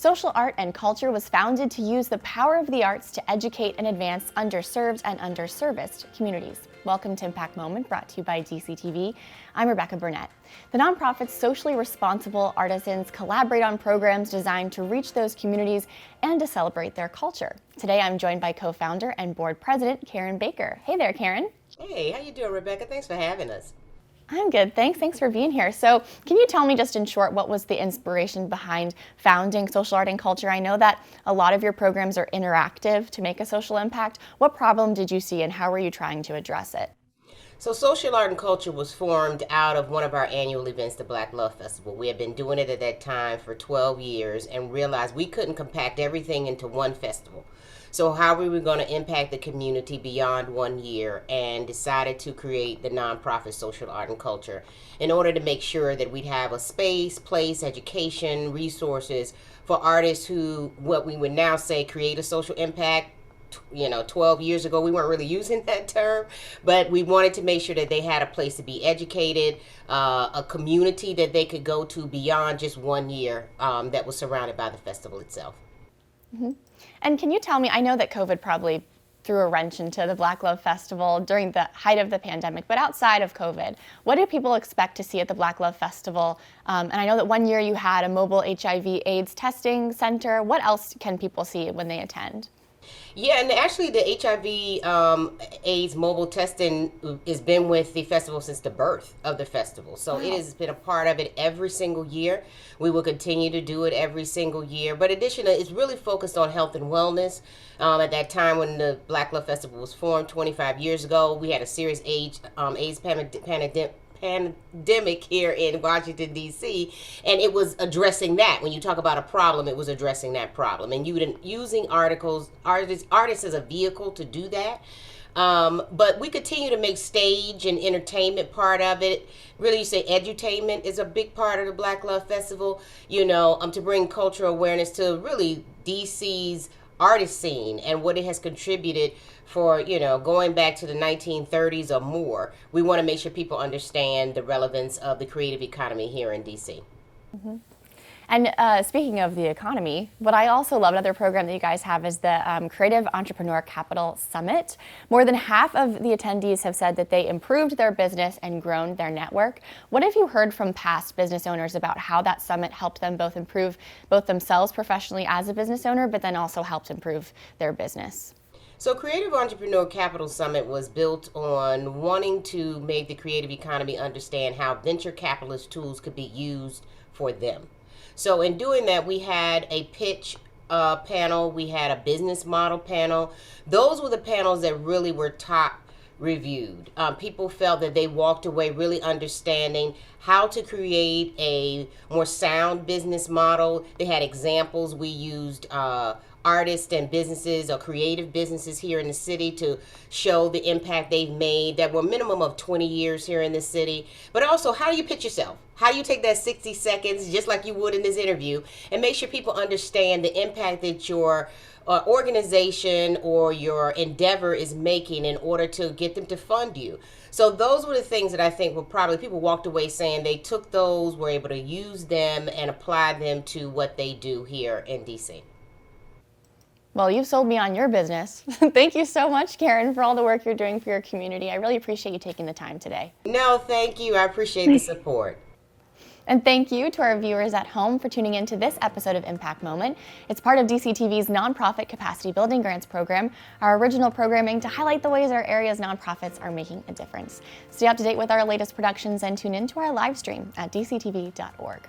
Social Art and Culture was founded to use the power of the arts to educate and advance underserved and underserviced communities. Welcome to Impact Moment, brought to you by DCTV. I'm Rebecca Burnett. The nonprofit's socially responsible artisans collaborate on programs designed to reach those communities and to celebrate their culture. Today, I'm joined by co-founder and board president, Karen Baker. Hey there, Karen. Hey, how you doing, Rebecca? Thanks for having us. I'm good, thanks. Thanks for being here. So can you tell me just in short, what was the inspiration behind founding Social Art and Culture? I know that a lot of your programs are interactive to make a social impact. What problem did you see and how were you trying to address it? So Social Art and Culture was formed out of one of our annual events, the Black Love Festival. We had been doing it at that time for 12 years and realized we couldn't compact everything into one festival. So how we were going to impact the community beyond 1 year, and decided to create the nonprofit Social Art and Culture in order to make sure that we'd have a space, place, education, resources for artists who, what we would now say, create a social impact. 12 years ago, we weren't really using that term, but we wanted to make sure that they had a place to be educated, a community that they could go to beyond just 1 year that was surrounded by the festival itself. Mm-hmm. And can you tell me, I know that COVID probably threw a wrench into the Black Love Festival during the height of the pandemic, but outside of COVID, what do people expect to see at the Black Love Festival? And I know that 1 year you had a mobile HIV/AIDS testing center. What else can people see when they attend? Yeah, and actually the HIV/AIDS mobile testing has been with the festival since the birth of the festival. So It has been a part of it every single year. We will continue to do it every single year. But additionally, it's really focused on health and wellness. At that time when the Black Love Festival was formed 25 years ago, we had a serious AIDS pandemic here in Washington, D.C., and it was addressing that. When you talk about a problem, it was addressing that problem. And using artists as a vehicle to do that. But we continue to make stage and entertainment part of it. Really, you say edutainment is a big part of the Black Love Festival, to bring cultural awareness to really D.C.'s artist scene and what it has contributed for, going back to the 1930s or more. We want to make sure people understand the relevance of the creative economy here in DC. Mm-hmm. And speaking of the economy, what I also love, another program that you guys have, is the Creative Entrepreneur Capital Summit. More than half of the attendees have said that they improved their business and grown their network. What have you heard from past business owners about how that summit helped them both improve both themselves professionally as a business owner, but then also helped improve their business? So Creative Entrepreneur Capital Summit was built on wanting to make the creative economy understand how venture capitalist tools could be used for them. So in doing that, we had a pitch panel, we had a business model panel. Those were the panels that really were top reviewed. People felt that they walked away really understanding how to create a more sound business model. They had examples. We used artists and businesses or creative businesses here in the city to show the impact they've made that were a minimum of 20 years here in the city. But also, how do you pitch yourself? How do you take that 60 seconds, just like you would in this interview, and make sure people understand the impact that your organization or your endeavor is making in order to get them to fund you? So those were the things that I think were probably, people walked away saying they took those, were able to use them and apply them to what they do here in DC. Well, you've sold me on your business. Thank you so much, Karen, for all the work you're doing for your community. I really appreciate you taking the time today. No, thank you. I appreciate the support. And thank you to our viewers at home for tuning in to this episode of Impact Moment. It's part of DCTV's nonprofit Capacity Building Grants Program, our original programming to highlight the ways our area's nonprofits are making a difference. Stay up to date with our latest productions and tune in to our live stream at dctv.org.